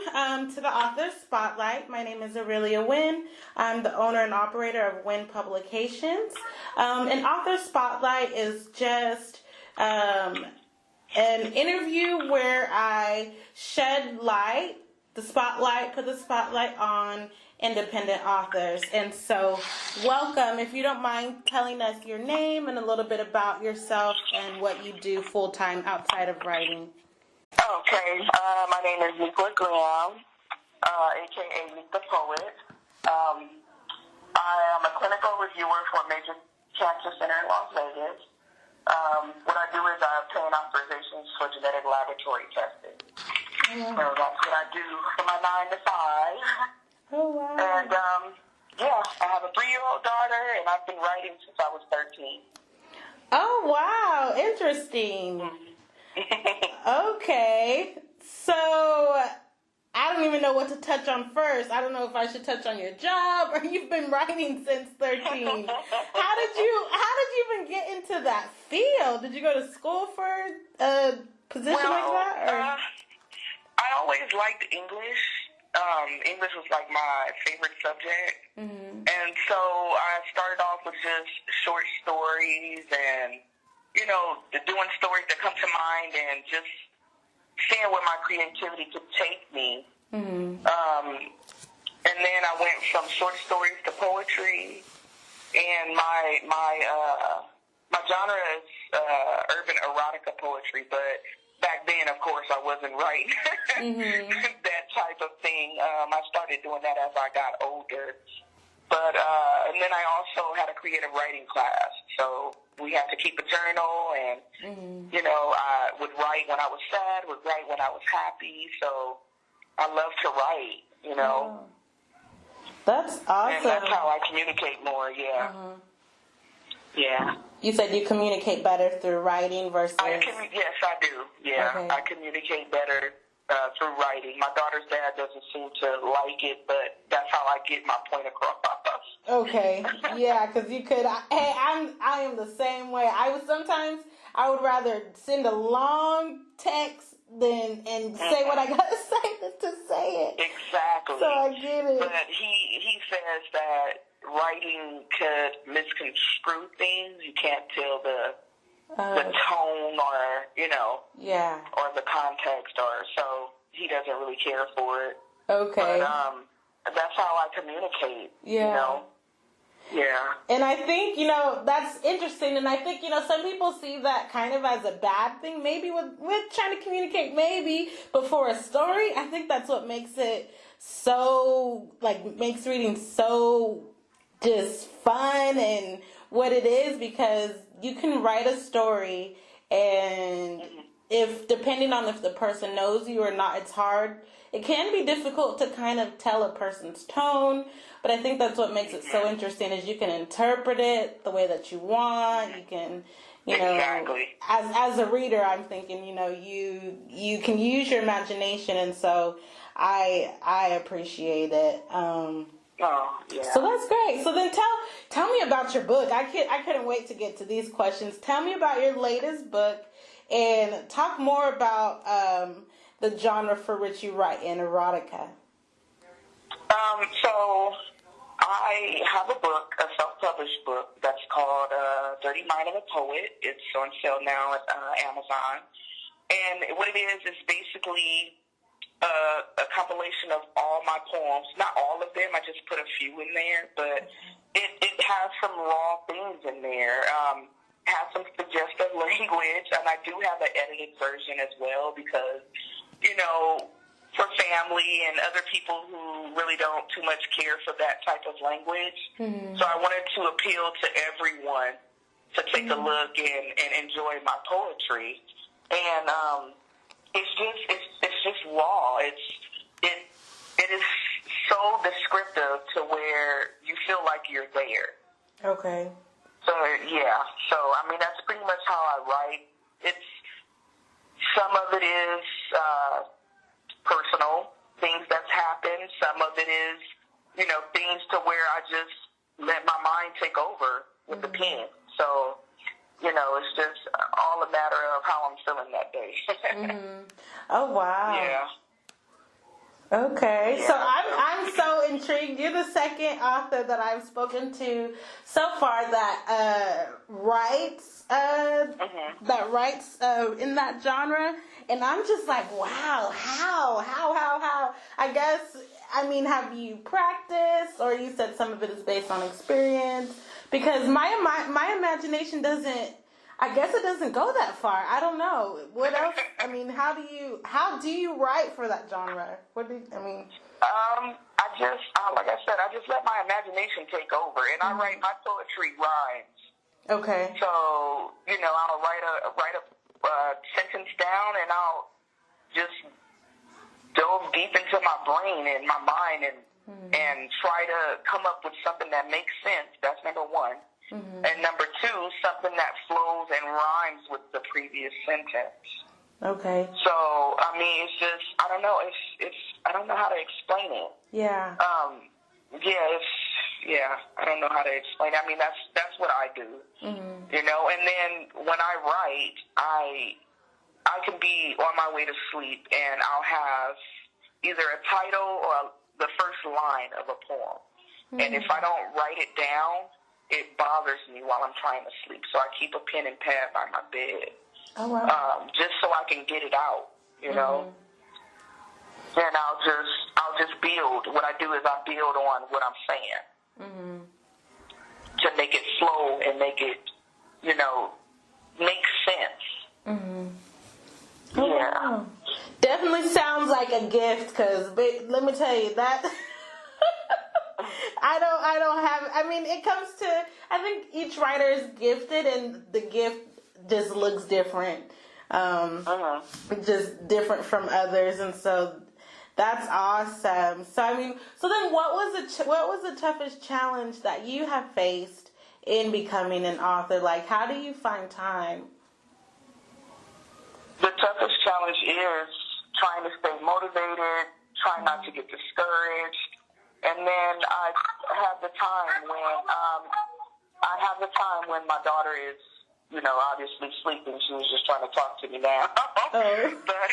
to the Author Spotlight. My name is Aurelia Wynn. I'm the owner and operator of Wynn Publications. An Author Spotlight is just an interview where I shed light, put the spotlight on independent authors. And so, welcome. If you don't mind telling us your name and a little bit about yourself and what you do full-time outside of writing. Okay, my name is Neek Tha Poet, a.k.a. Neek Tha Poet. I am a clinical reviewer for a major cancer center in Las Vegas. What I do is I obtain authorizations for genetic laboratory testing. So that's what I do for my 9 to 5. Oh, wow. And, I have a 3-year-old daughter, and I've been writing since I was 13. Oh, wow. Interesting. Okay. So, I don't even know what to touch on first. I don't know if I should touch on your job or you've been writing since 13. How did you even get into that field? Did you go to school for a position like that? Or? I always liked English. English was like my favorite subject. Mm-hmm. And so I started off with just short stories and, doing stories that come to mind and just seeing where my creativity could take me. Mm-hmm. And then I went from short stories to poetry. And my genre is urban erotica poetry, but back then, of course, I wasn't writing mm-hmm. that type of thing. I started doing that as I got older. But and then I also had a creative writing class, so we had to keep a journal, and mm-hmm. I would write when I was sad, would write when I was happy. So I love to write, Oh. That's awesome. And that's how I communicate more. Yeah. Uh-huh. Yeah. You said you communicate better through writing versus... Yes, I do. Yeah, okay. I communicate better through writing. My daughter's dad doesn't seem to like it, but that's how I get my point across. Okay. Yeah, because you could... I am the same way. Sometimes I would rather send a long text and say what I got to say than to say it. Exactly. So I get it. But he says that writing could misconstrue things. You can't tell the tone or, yeah, or the context, or so he doesn't really care for it. Okay. But that's how I communicate. Yeah. Yeah. And I think, that's interesting. And I think, some people see that kind of as a bad thing, maybe with trying to communicate, maybe. But for a story, I think that's what makes it so, makes reading so just fun and what it is, because you can write a story and depending on if the person knows you or not, it can be difficult to kind of tell a person's tone, but I think that's what makes it so interesting is you can interpret it the way that you want. You can, exactly. As a reader, I'm thinking, you can use your imagination, and so I appreciate it. Oh, yeah. So that's great. So then tell me about your book. I couldn't wait to get to these questions. Tell me about your latest book and talk more about the genre for which you write in erotica. So I have a book, a self-published book that's called Dirty Mind of a Poet. It's on sale now at Amazon. And what it is basically a compilation of all my poems. Not all of them, I just put a few in there, but it has some raw things in there. Has some suggestive language, and I do have an edited version as well because, for family and other people who really don't too much care for that type of language. Mm-hmm. So I wanted to appeal to everyone to take a look and enjoy my poetry. And it's just raw. It is so descriptive to where you feel like you're there. Okay. So yeah. So that's pretty much how I write. Some of it is personal things that's happened. Some of it is things to where I just let my mind take over with the pen. So it's just all a matter of how I'm feeling that day. Oh, wow. Yeah. Okay, Yeah. so I'm so intrigued. You're the second author that I've spoken to so far that writes in that genre, and I'm just like, wow, how? I guess, I mean, have you practiced, or you said some of it is based on experience? Because my imagination doesn't. I guess it doesn't go that far. I don't know. What else? I mean, how do you write for that genre? I mean? Like I said, I just let my imagination take over, and I write my poetry rhymes. Okay. So, I'll write a sentence down, and I'll just delve deep into my brain and my mind, and try to come up with something that makes sense. That's number one. And number two, something that flows and rhymes with the previous sentence. Okay. So, I mean, it's just, I don't know. I don't know how to explain it. Yeah. I don't know how to explain it. I mean, that's what I do. And then when I write, I can be on my way to sleep, and I'll have either a title or the first line of a poem. And if I don't write it down, it bothers me while I'm trying to sleep. So I keep a pen and pad by my bed. Oh, wow. Just so I can get it out, And I'll just build. What I do is I build on what I'm saying. To make it flow and make it, make sense. Oh, Yeah. wow. Definitely sounds like a gift, because let me tell you that I don't have, I mean, it comes to, I think each writer is gifted, and the gift just looks different. Just different from others, and so that's awesome. So I mean, so then what was the toughest challenge that you have faced in becoming an author? Like, how do you find time? The toughest challenge is trying to stay motivated, trying not to get discouraged, and then I have the time when my daughter is, obviously sleeping. She was just trying to talk to me now. But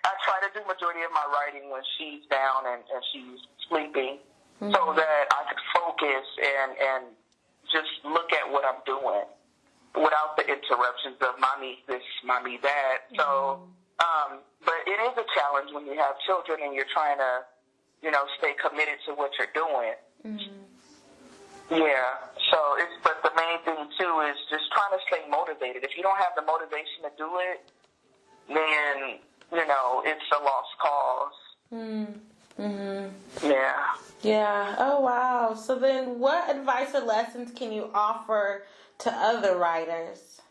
I try to do majority of my writing when she's down and she's sleeping, so that I could focus and just look at what I'm doing without the interruptions of mommy this, mommy that. So, but it is a challenge when you have children and you're trying to, stay committed to what you're doing. Yeah. So but the main thing too is just trying to stay motivated. If you don't have the motivation to do it, then, it's a lost cause. Yeah. Yeah. Oh, wow. So then what advice or lessons can you offer to other writers?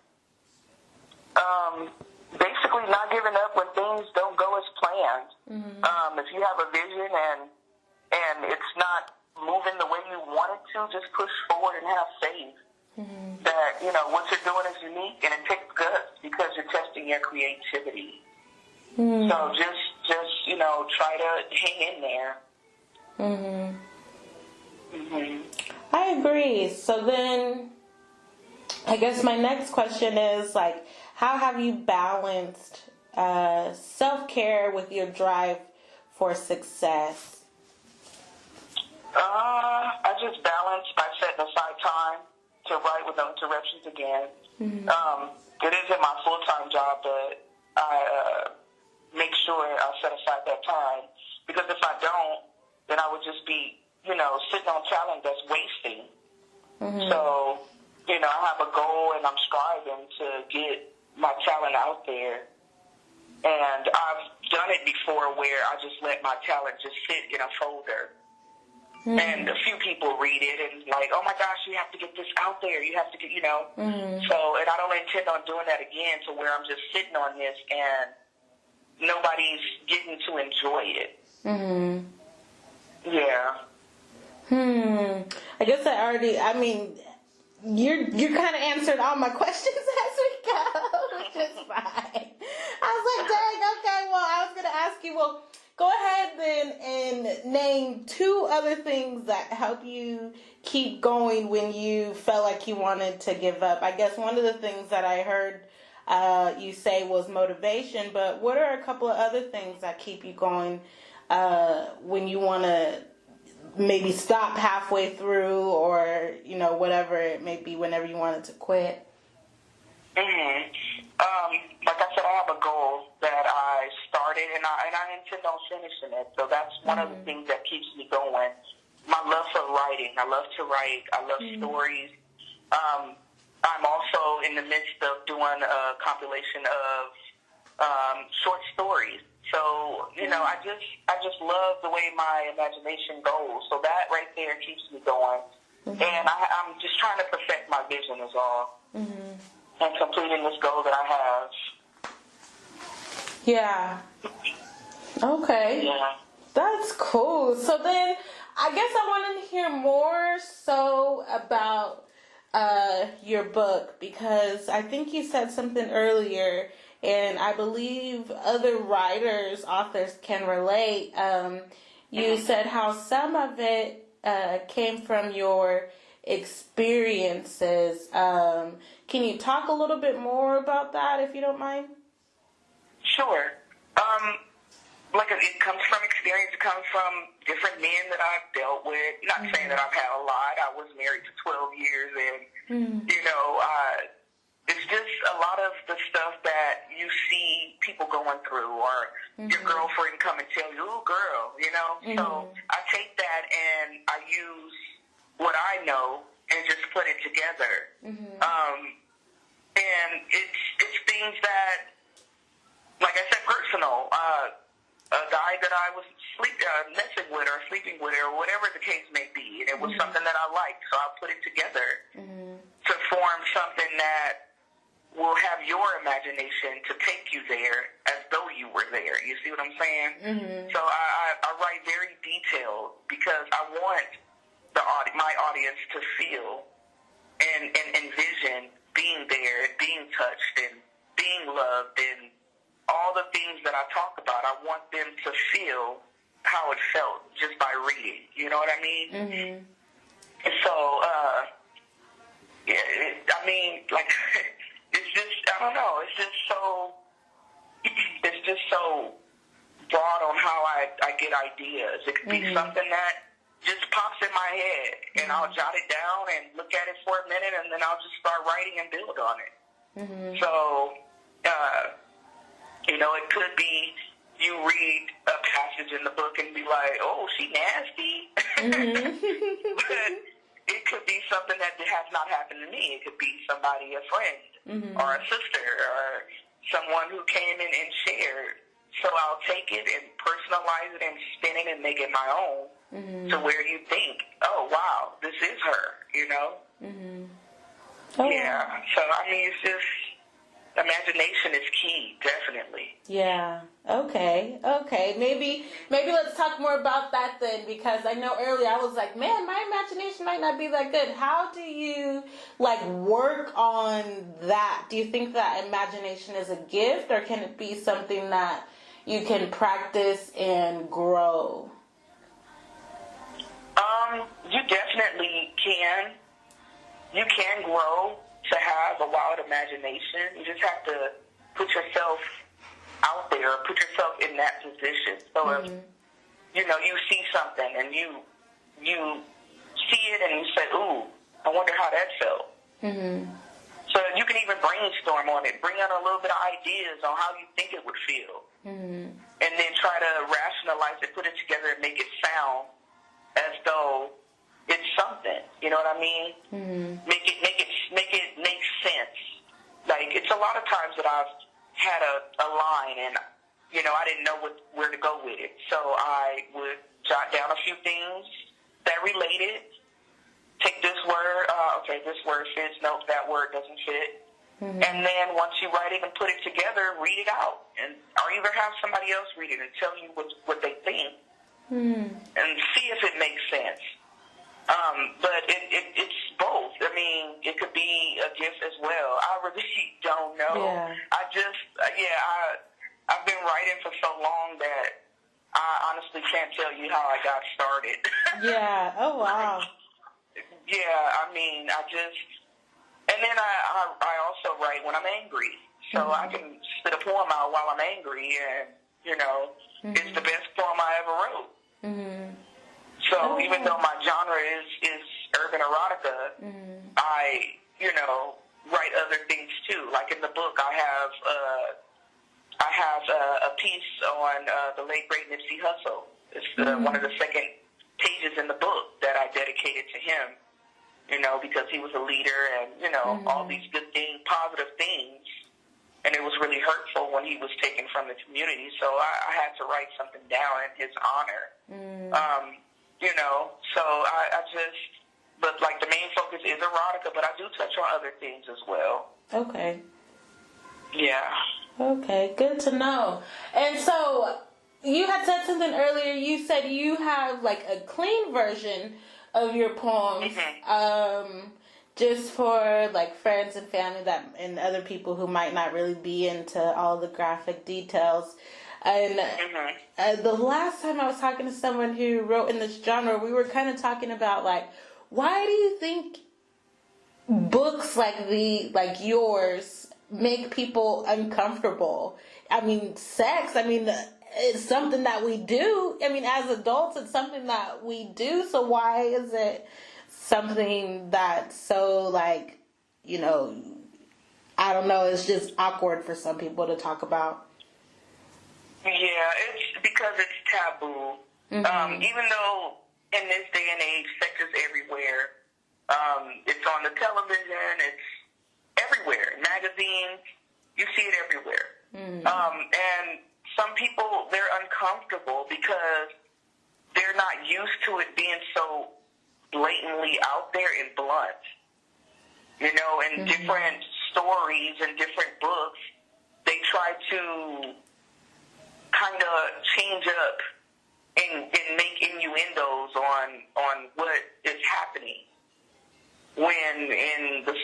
Basically not giving up when things don't go as planned. If you have a vision and it's not moving the way you want it to, just push forward and have faith that, what you're doing is unique, and it takes guts because you're testing your creativity. So just try to hang in there. I agree. So then I guess my next question is, like, how have you balanced self-care with your drive for success? I just balance by setting aside time to write with no interruptions again. It isn't my full-time job, but I make sure I set aside that time, because if I don't, then I would just be, sitting on talent that's wasting. So, I have a goal, and I'm striving to get my talent out there. And I've done it before where I just let my talent just sit in a folder. And a few people read it and like, oh my gosh, you have to get this out there. You have to get, So, and I don't intend on doing that again, to where I'm just sitting on this and nobody's getting to enjoy it. Yeah. I guess you kind of answered all my questions as we go, which is fine. I was like, dang, okay, well, I was going to ask you, well, go ahead then and name 2 other things that help you keep going when you felt like you wanted to give up. I guess one of the things that I heard you say was motivation, but what are a couple of other things that keep you going when you want to maybe stop halfway through, or whatever it may be, whenever you wanted to quit? Like I said, I have a goal that I started, and I intend on finishing it. So that's one of the things that keeps me going. My love for writing. I love to write. I love stories. I'm also in the midst of doing a compilation of short stories. So, I just love the way my imagination goes. So that right there keeps me going. And I'm just trying to perfect my vision is all. And completing this goal that I have. Yeah. Okay. Yeah. That's cool. So then, I guess I wanted to hear more so about your book, because I think you said something earlier, and I believe other authors can relate. You said how some of it came from your experiences. Can you talk a little bit more about that, if you don't mind? Sure. Like it comes from experience. It comes from different men that I've dealt with. Not saying that I've had a lot. I was married for 12 years, and it's just a lot of the stuff that you see people going through, or your girlfriend come and tell you, "Oh, girl," So I take that and I use what I know and just put it together. And it's things that, like I said, personal. A guy that I was messing with or sleeping with or whatever the case may be, and it was something that I liked, so I put it together to form something that will have your imagination to take you there as though you were there. You see what I'm saying? So I write very detailed because I want my audience to feel and envision being there, being touched, and being loved, and all the things that I talk about. I want them to feel how it felt just by reading. You know what I mean? And so, it's just, I don't know, it's just so broad on how I get ideas. It could be something that just pops in my head, and I'll jot it down and look at it for a minute, and then I'll just start writing and build on it. So, it could be you read a passage in the book and be like, "Oh, she nasty." But it could be something that has not happened to me. It could be somebody, a friend, or a sister, or someone who came in and shared. So I'll take it and personalize it and spin it and make it my own to where you think, "Oh, wow, this is her," Oh. Yeah. So, it's just, imagination is key, definitely. Yeah. Okay. Maybe let's talk more about that then, because I know earlier I was like, man, my imagination might not be that good. How do you work on that? Do you think that imagination is a gift, or can it be something that you can practice and grow? You definitely can. You can grow to have a wild imagination. You just have to put yourself out there, put yourself in that position. So if, you see something and you see it and you say, "Ooh, I wonder how that felt." So you can even brainstorm on it, bring out a little bit of ideas on how you think it would feel. And then try to rationalize it, put it together, and make it sound as though it's something. You know what I mean? Make it make sense. Like, it's a lot of times that I've had a line and I didn't know where to go with it. So I would jot down a few things that related. Take this word, okay, this word fits, nope, that word doesn't fit. And then once you write it and put it together, read it out. Or either have somebody else read it and tell you what they think. And see if it makes sense. But it's both. I mean, it could be a gift as well. I really don't know. Yeah. I've been writing for so long that I honestly can't tell you how I got started. Yeah. Oh, wow. And then I also write when I'm angry. So I can spit a poem out while I'm angry, and, it's the best poem I ever even though my genre is urban erotica, I, write other things too. Like in the book, I have a piece on the late great Nipsey Hussle. It's one of the second pages in the book that I dedicated to him. Because he was a leader and all these good things, positive things. And it was really hurtful when he was taken from the community. So I had to write something down in his honor. So I just, but like the main focus is erotica, but I do touch on other things as well. Okay. Yeah. Okay, good to know. And so you had said something earlier. You said you have like a clean version of your poems, just for like friends and family and other people who might not really be into all the graphic details. And the last time I was talking to someone who wrote in this genre, we were kind of talking about like, why do you think books like yours make people uncomfortable? I mean, sex, it's something that we do. As adults, it's something that we do. So why is it something that's so like, I don't know, it's just awkward for some people to talk about? Yeah, it's because it's taboo. Even though in this day and age, sex is everywhere. It's on the television. It's everywhere. Magazines, you see it everywhere. And some people, they're uncomfortable because they're not used to it being so blatantly out there and blunt. In different stories and different books, they try to kind of change up and make innuendos on what is happening. When in the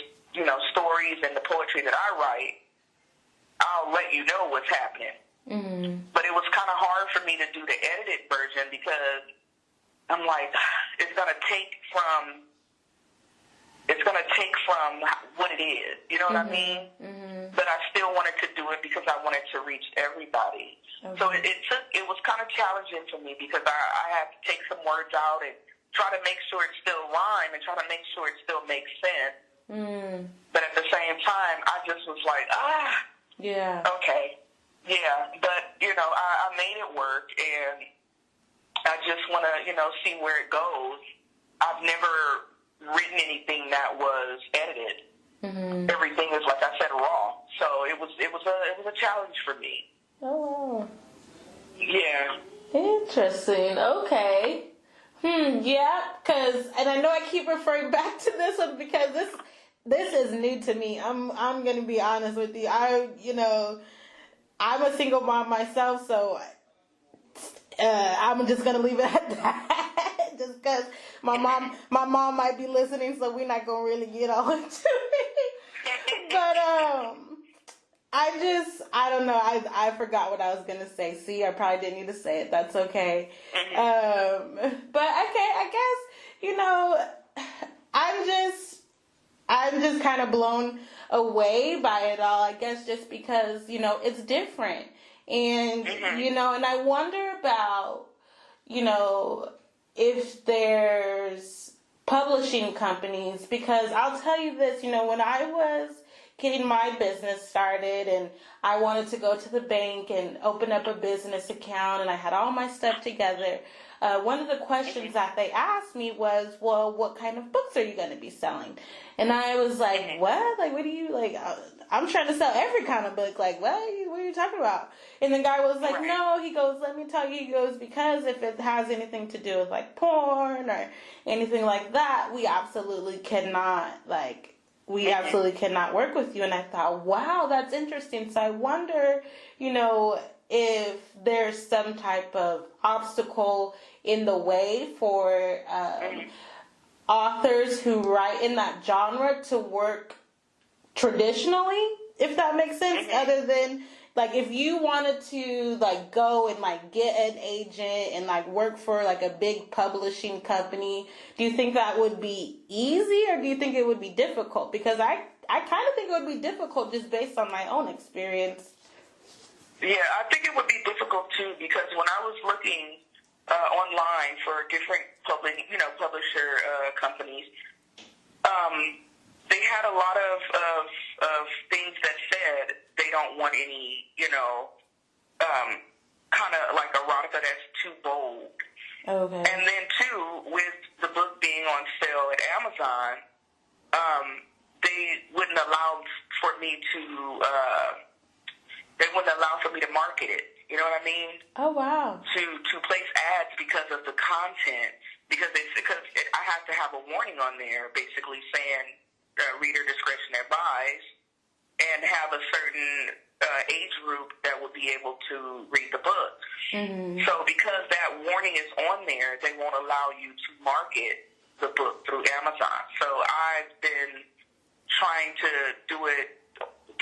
stories and the poetry that I write, I'll let you know what's happening. But it was kind of hard for me to do the edited version because I'm like, it's gonna take from what it is. You know what I mean? But I still wanted to do it because I wanted to reach everybody. Okay. So it was kind of challenging for me because I had to take some words out and try to make sure it still rhyme and try to make sure it still makes sense. But at the same time, I just was like, yeah, okay, yeah. But I made it work, and I just want to see where it goes. I've never written anything that was edited. Everything is, like I said, raw. So it was a challenge for me. Oh. Yeah. Interesting. Okay. Yeah, and I know I keep referring back to this one because this is new to me. I'm going to be honest with you. I'm a single mom myself, so I'm just going to leave it at that. Just because my mom might be listening, so we're not going to really get all into it. But I don't know. I forgot what I was going to say. See, I probably didn't need to say it. That's okay. But okay, I guess, I'm just kind of blown away by it all, I guess, just because, it's different. And, and I wonder about, if there's publishing companies, because I'll tell you this, when I was getting my business started and I wanted to go to the bank and open up a business account and I had all my stuff together, one of the questions that they asked me was, well, what kind of books are you going to be selling? And I was like, what? Like, what do you, like, I'm trying to sell every kind of book. Like, what are you talking about? And the guy was like, no, he goes, let me tell you, he goes, because if it has anything to do with, like, porn or anything like that, we absolutely cannot work with you. And I thought, wow, that's interesting. So I wonder, if there's some type of obstacle in the way for authors who write in that genre to work traditionally, if that makes sense, other than, like, if you wanted to, like, go and, like, get an agent and, like, work for, like, a big publishing company, do you think that would be easy, or do you think it would be difficult? Because I kind of think it would be difficult just based on my own experience. Yeah, I think it would be difficult, too, because when I was looking online for different publisher companies, they had a lot of things that said they don't want any, kind of like erotica that's too bold. Okay. And then too, with the book being on sale at Amazon, they wouldn't allow for me to market it. You know what I mean? Oh wow. To place ads because of the content, because I have to have a warning on there, basically saying reader discretion advised, and have a certain age group that would be able to read the book. Mm-hmm. So because that warning is on there, they won't allow you to market the book through Amazon. So I've been trying to do it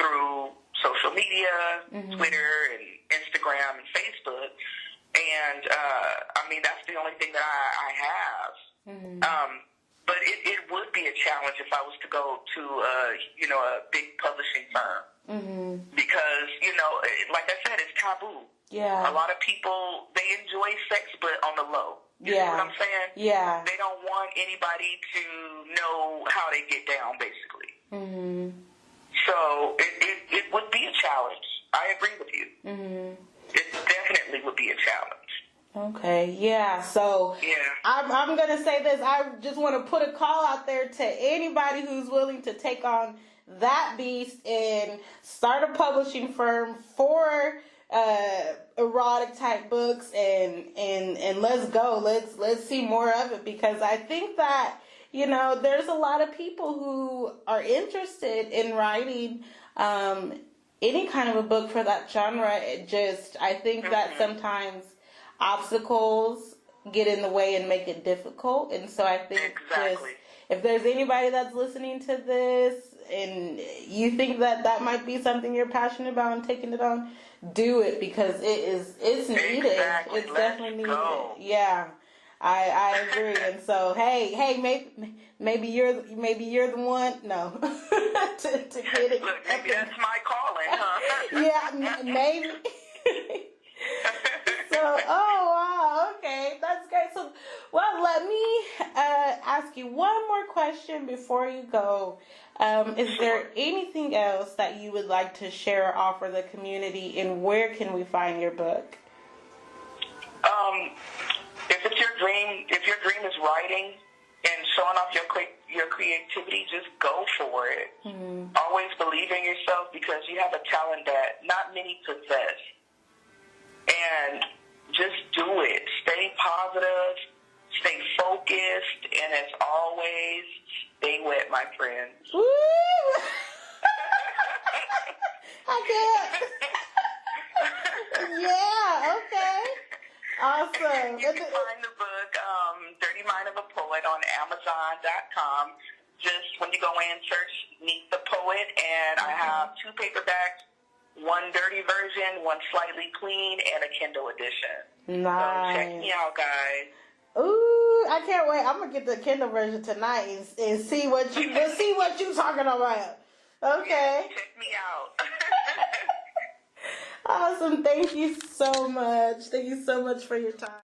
through social media, mm-hmm. Twitter and Instagram and Facebook. And, that's the only thing that I have. Mm-hmm. But it would be a challenge if I was to go to, a big publishing firm. Mm-hmm. Because, like I said, it's taboo. Yeah. A lot of people, they enjoy sex, but on the low. You know what I'm saying? Yeah. They don't want anybody to know how they get down, basically. Mm-hmm. So it would be a challenge. I agree with you. Mm-hmm. It definitely would be a challenge. Okay, yeah. So I'm going to say this. I just want to put a call out there to anybody who's willing to take on that beast and start a publishing firm for erotic type books and let's go. Let's see more of it, because I think that there's a lot of people who are interested in writing any kind of a book for that genre. I think that sometimes obstacles get in the way and make it difficult. And so I think if there's anybody that's listening to this and you think that might be something you're passionate about and taking it on, do it, because it's needed. Exactly. It's definitely needed. Yeah. I agree. And so hey, maybe you're the one. No, to get it. Look, maybe that's my calling, huh? Yeah, maybe. So, oh wow, okay, that's great. So, well, let me ask you one more question before you go. Is there anything else that you would like to share or offer the community, and where can we find your book? If it's your dream, if your dream is writing and showing off your creativity, just go for it. Mm-hmm. Always believe in yourself, because you have a talent that not many possess. And just do it. Stay positive, stay focused, and as always, stay wet, my friends. Woo! I can't. Yeah, okay. Awesome. You can find the book, Dirty Mind of a Poet, on Amazon.com. Just when you go in, search Neek the Poet, and I have 2 paperbacks, one dirty version, one slightly clean, and a Kindle edition. Nice. So check me out, guys. Ooh, I can't wait. I'm gonna get the Kindle version tonight and see what you talking about. Okay. Yeah, check me out. Awesome. Thank you so much. Thank you so much for your time.